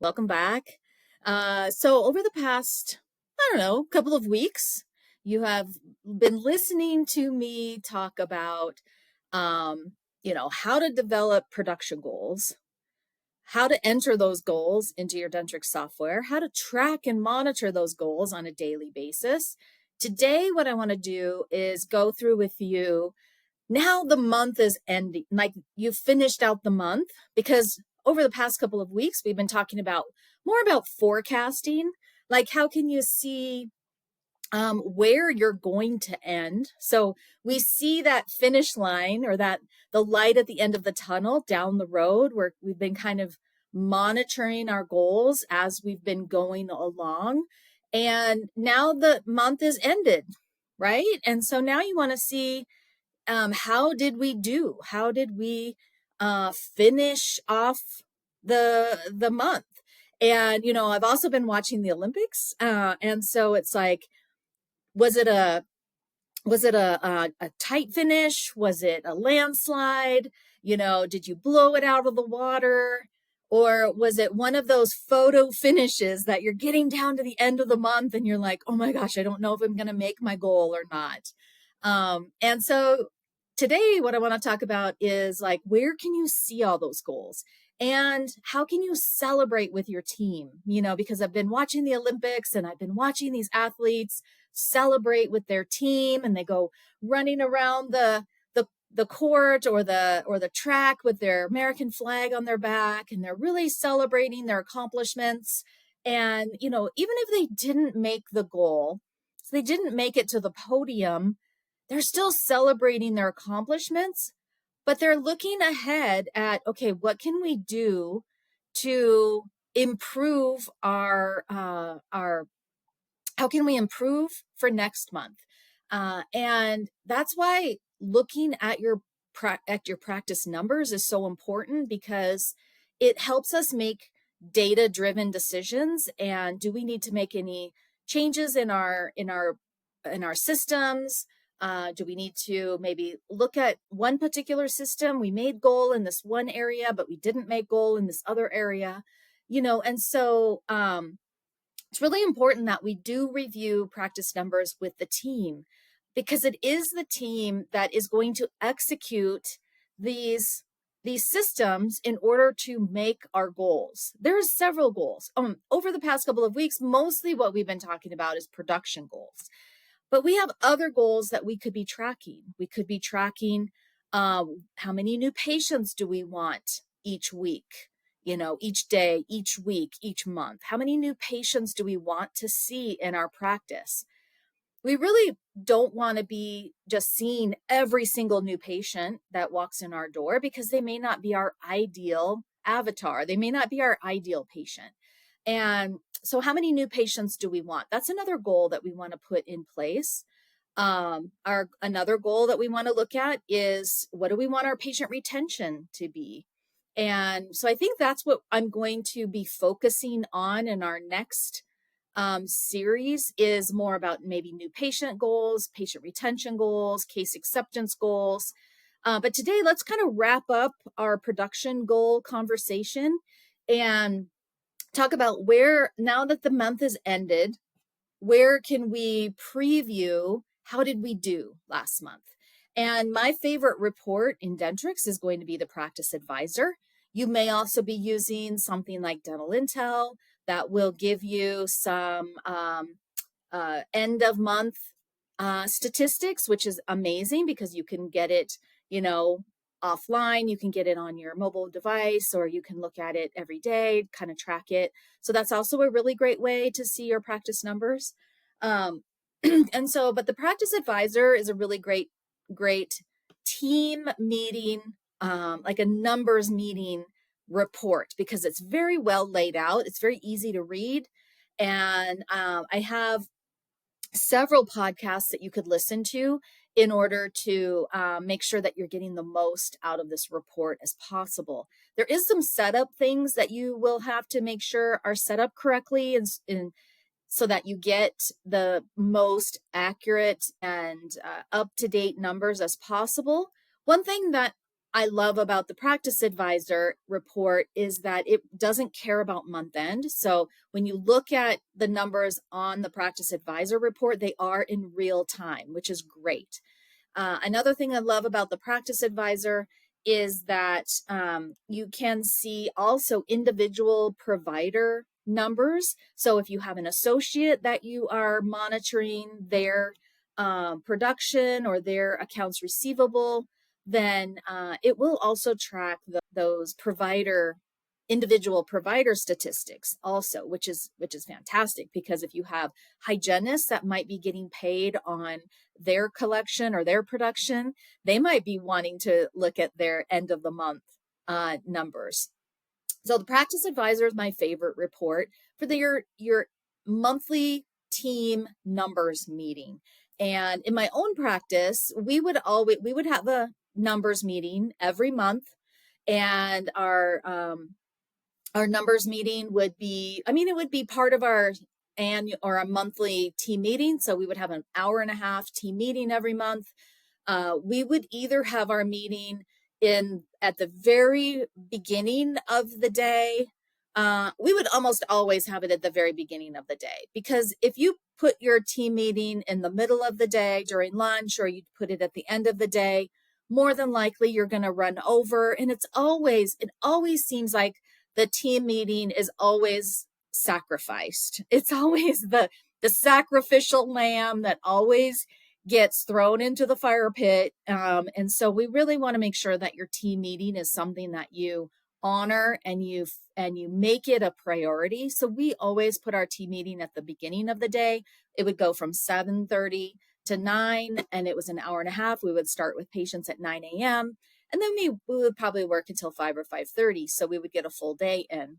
Welcome back. So over the past, I don't know, couple of weeks, you have been listening to me talk about, how to develop production goals, how to enter those goals into your Dentrix software, how to track and monitor those goals on a daily basis. Today, what I want to do is go through with you. Now the month is ending, like you've finished out the month, because over the past couple of weeks, we've been talking about more about forecasting, like how can you see where you're going to end. So we see that finish line, or that the light at the end of the tunnel down the road, where we've been kind of monitoring our goals as we've been going along. And now the month is ended, right? And so now you want to see, how did we do? How did we finish off the month? And I've also been watching the Olympics, and so it's like, was it a a tight finish? Was it a landslide? Did you blow it out of the water? Or was it one of those photo finishes that you're getting down to the end of the month and you're like, oh my gosh, I don't know if I'm going to make my goal or not. And so today, what I want to talk about is like, where can you see all those goals? And how can you celebrate with your team? Because I've been watching the Olympics and I've been watching these athletes celebrate with their team, and they go running around the court or the track with their American flag on their back, and they're really celebrating their accomplishments. And even if they didn't make the goal, so they didn't make it to the podium, they're still celebrating their accomplishments, but they're looking ahead at, okay, what can we do to improve our how can we improve for next month? And that's why looking at your practice numbers is so important, because it helps us make data-driven decisions. And do we need to make any changes in our systems? Do we need to maybe look at one particular system? We made goal in this one area, but we didn't make goal in this other area. And so it's really important that we do review practice numbers with the team, because it is the team that is going to execute these systems in order to make our goals. There's several goals. Over the past couple of weeks, mostly what we've been talking about is production goals. But we have other goals that we could be tracking. We could be tracking how many new patients do we want each week? Each day, each week, each month. How many new patients do we want to see in our practice? We really don't want to be just seeing every single new patient that walks in our door, because they may not be our ideal avatar. They may not be our ideal patient. And so how many new patients do we want? That's another goal that we want to put in place. Another goal that we want to look at is, what do we want our patient retention to be? And so I think that's what I'm going to be focusing on in our next series, is more about maybe new patient goals, patient retention goals, case acceptance goals. But today, let's kind of wrap up our production goal conversation and talk about where, now that the month is ended, where can we preview how did we do last month? And my favorite report in Dentrix is going to be the Practice Advisor. You may also be using something like Dental Intel that will give you some end of month statistics, which is amazing, because you can get it, offline. You can get it on your mobile device, or you can look at it every day, kind of track it. So that's also a really great way to see your practice numbers. But the Practice Advisor is a really great team meeting, like a numbers meeting report, because it's very well laid out. It's very easy to read. And I have several podcasts that you could listen to in order to make sure that you're getting the most out of this report as possible. There is some setup things that you will have to make sure are set up correctly, and so that you get the most accurate and up-to-date numbers as possible. One thing that I love about the practice advisor report is that it doesn't care about month end. So when you look at the numbers on the practice advisor report, they are in real time, which is great. Another thing I love about the practice advisor is that you can see also individual provider numbers. So if you have an associate that you are monitoring their production or their accounts receivable, then it will also track those individual provider statistics also, which is fantastic, because if you have hygienists that might be getting paid on their collection or their production, they might be wanting to look at their end of the month numbers. So the practice advisor is my favorite report for your monthly team numbers meeting. And in my own practice, we would have a numbers meeting every month, and our numbers meeting would be, it would be part of our annual or a monthly team meeting. So we would have an hour and a half team meeting every month. We would either have our meeting at the very beginning of the day. We would almost always have it at the very beginning of the day, because if you put your team meeting in the middle of the day during lunch, or you put it at the end of the day, more than likely you're going to run over. And it always seems like the team meeting is always sacrificed. It's always the sacrificial lamb that always gets thrown into the fire pit. And so we really want to make sure that your team meeting is something that you honor and you make it a priority. So we always put our team meeting at the beginning of the day. It would go from 7:30 to 9, and it was an hour and a half. We would start with patients at 9 a.m. and then we would probably work until 5 or 5:30. So we would get a full day in.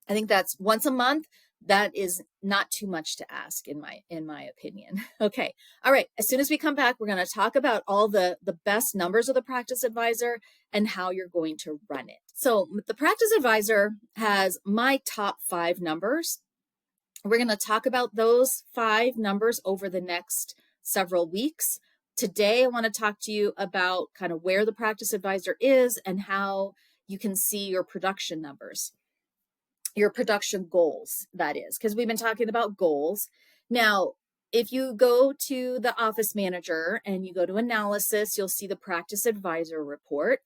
I think that's once a month. That is not too much to ask in my opinion. Okay. All right. As soon as we come back, we're going to talk about all the best numbers of the practice advisor and how you're going to run it. So the practice advisor has my top 5 numbers. We're going to talk about those 5 numbers over the next several weeks. Today, I want to talk to you about kind of where the practice advisor is and how you can see your production numbers. Your production goals, that is, because we've been talking about goals. Now, if you go to the office manager and you go to analysis, you'll see the practice advisor report,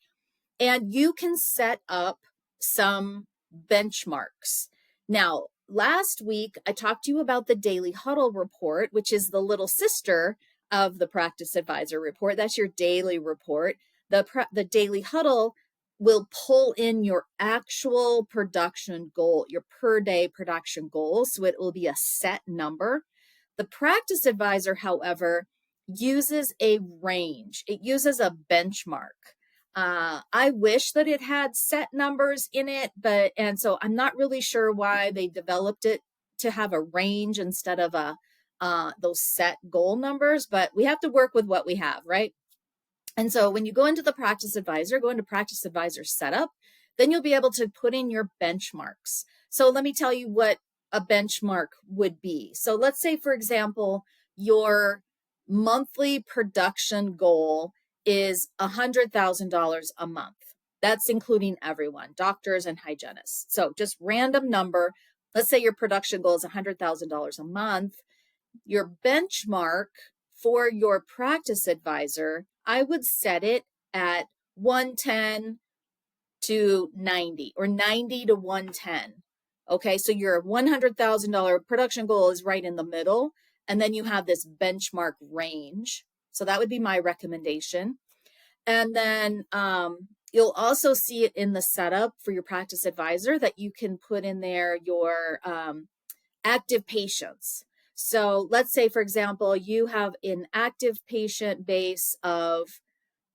and you can set up some benchmarks. Now, last week, I talked to you about the daily huddle report, which is the little sister of the practice advisor report. That's your daily report. The daily huddle will pull in your actual production goal, your per day production goal. So it will be a set number. The practice advisor, however, uses a range. It uses a benchmark. I wish that it had set numbers in it, and so I'm not really sure why they developed it to have a range instead of those set goal numbers, but we have to work with what we have, right? And so when you go into the practice advisor, go into practice advisor setup, then you'll be able to put in your benchmarks. So let me tell you what a benchmark would be. So let's say, for example, your monthly production goal is $100,000 a month. That's including everyone, doctors and hygienists. So just random number. Let's say your production goal is $100,000 a month. Your benchmark for your practice advisor, I would set it at 110 to 90 or 90 to 110. Okay, so your $100,000 production goal is right in the middle, and then you have this benchmark range. So that would be my recommendation. And then you'll also see it in the setup for your practice advisor that you can put in there your active patients. So let's say, for example, you have an active patient base of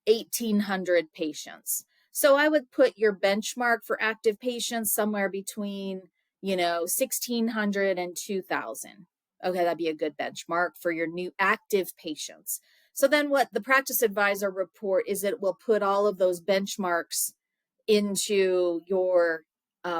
1,800 patients. So I would put your benchmark for active patients somewhere between, 1,600 and 2,000. Okay, that'd be a good benchmark for your new active patients. So then what the practice advisor report is, it will put all of those benchmarks into your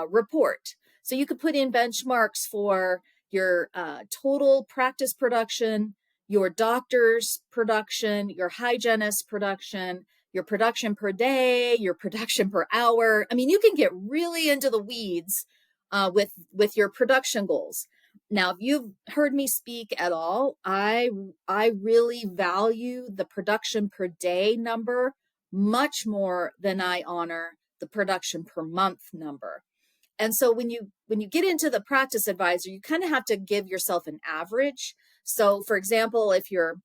report. So you could put in benchmarks for your total practice production, your doctor's production, your hygienist production, your production per day, your production per hour. I mean, you can get really into the weeds with your production goals. Now, if you've heard me speak at all, I really value the production per day number much more than I honor the production per month number. And so when you get into the practice advisor, you kind of have to give yourself an average. So for example, if your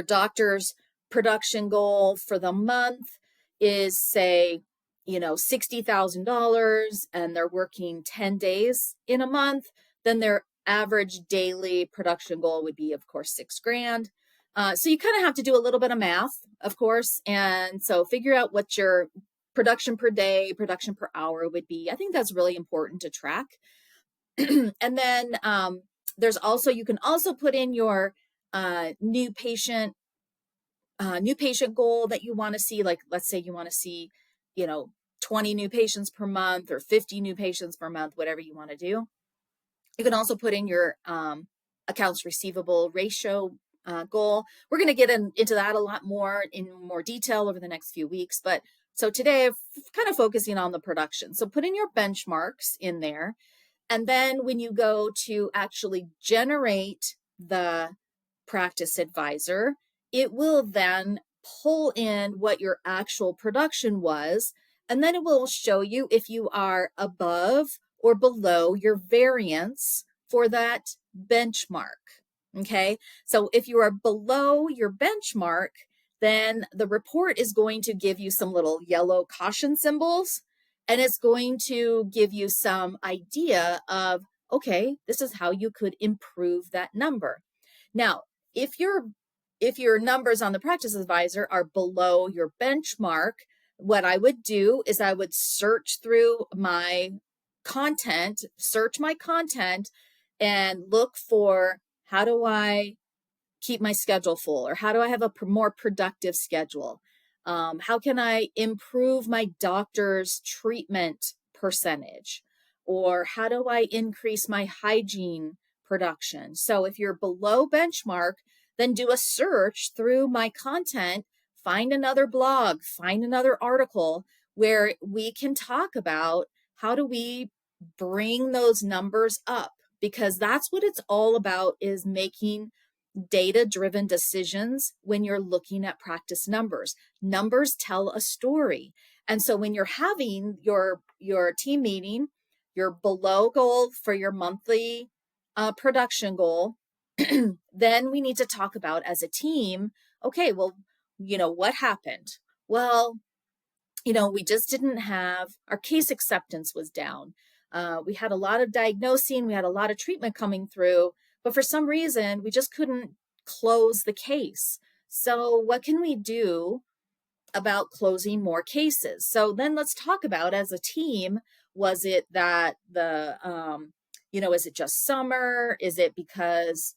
doctor's production goal for the month is, say, $60,000 and they're working 10 days in a month, then their average daily production goal would be, of course, $6,000. So you kind of have to do a little bit of math, of course. And so figure out what your production per day, production per hour would be. I think that's really important to track. And then you can also put in your new patient goal that you want to see. Like, let's say you want to see, 20 new patients per month or 50 new patients per month, whatever you want to do. You can also put in your accounts receivable ratio goal. We're going to get into that a lot more in more detail over the next few weeks. But so today I'm kind of focusing on the production. So put in your benchmarks in there. And then when you go to actually generate the practice advisor, it will then pull in what your actual production was. And then it will show you if you are above or below your variance for that benchmark. Okay. So if you are below your benchmark, then the report is going to give you some little yellow caution symbols, and it's going to give you some idea of, okay, this is how you could improve that number. Now, if your numbers on the practice advisor are below your benchmark, what I would do is I would search through my content, and look for, how do I keep my schedule full, or how do I have a more productive schedule? How can I improve my doctor's treatment percentage? Or how do I increase my hygiene production? So if you're below benchmark, then do a search through my content, find another blog, find another article where we can talk about how do we bring those numbers up, because that's what it's all about, is making data-driven decisions when you're looking at practice numbers. Numbers tell a story. And so when you're having your team meeting, your below goal for your monthly production goal, then we need to talk about as a team, okay, well, what happened? Well, we just didn't have, our case acceptance was down. We had a lot of diagnosing, we had a lot of treatment coming through, but for some reason, we just couldn't close the case. So what can we do about closing more cases? So then let's talk about, as a team, was it that is it just summer? Is it because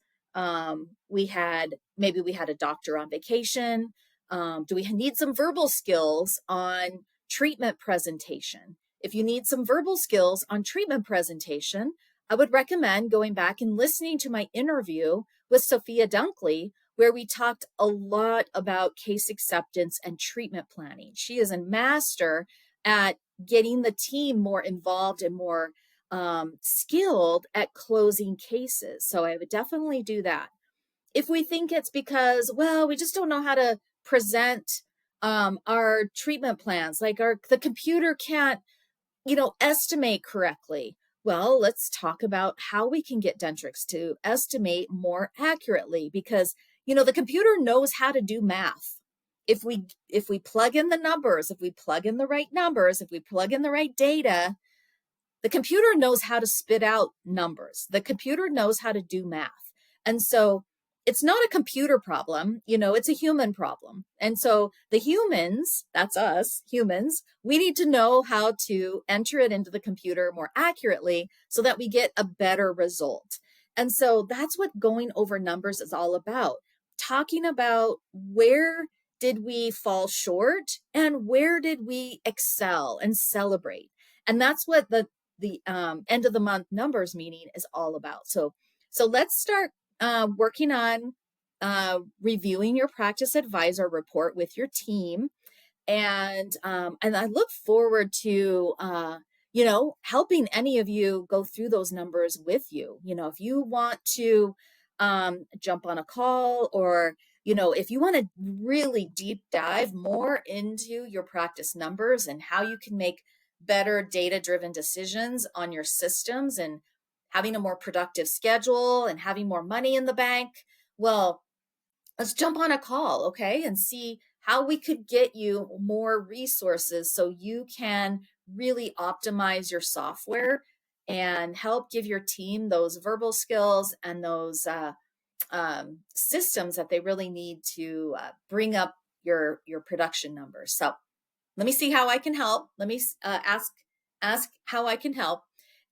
we had a doctor on vacation? Do we need some verbal skills on treatment presentation? If you need some verbal skills on treatment presentation, I would recommend going back and listening to my interview with Sophia Dunkley, where we talked a lot about case acceptance and treatment planning. She is a master at getting the team more involved and more skilled at closing cases. So I would definitely do that. If we think it's because, well, we just don't know how to present our treatment plans, like the computer can't, estimate correctly. Well, let's talk about how we can get Dentrix to estimate more accurately, because, the computer knows how to do math. If we plug in the numbers, if we plug in the right numbers, if we plug in the right data, the computer knows how to spit out numbers. The computer knows how to do math. And so it's not a computer problem, it's a human problem. And so the humans, that's us, humans, we need to know how to enter it into the computer more accurately so that we get a better result. And so that's what going over numbers is all about. Talking about, where did we fall short and where did we excel and celebrate? And that's what the end of the month numbers meeting is all about. So let's start working on reviewing your practice advisor report with your team. And I look forward to, helping any of you go through those numbers with you. If you want to jump on a call, or, if you want to really deep dive more into your practice numbers and how you can make better data-driven decisions on your systems and having a more productive schedule and having more money in the bank, well, let's jump on a call, okay, and see how we could get you more resources so you can really optimize your software and help give your team those verbal skills and those systems that they really need to bring up your production numbers. So let me see how I can help. Let me ask how I can help.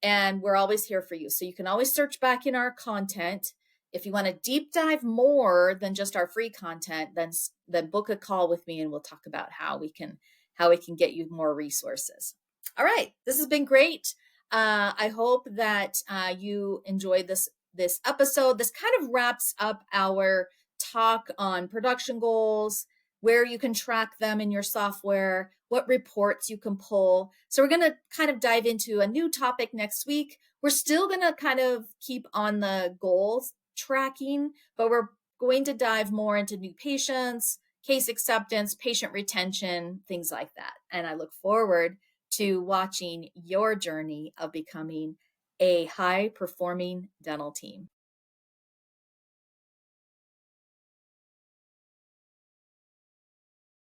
And we're always here for you. So you can always search back in our content. If you want to deep dive more than just our free content, then book a call with me and we'll talk about how we can get you more resources. All right, this has been great. I hope that you enjoyed this episode. This kind of wraps up our talk on production goals, where you can track them in your software, what reports you can pull. So we're going to kind of dive into a new topic next week. We're still going to kind of keep on the goals tracking, but we're going to dive more into new patients, case acceptance, patient retention, things like that. And I look forward to watching your journey of becoming a high performing dental team.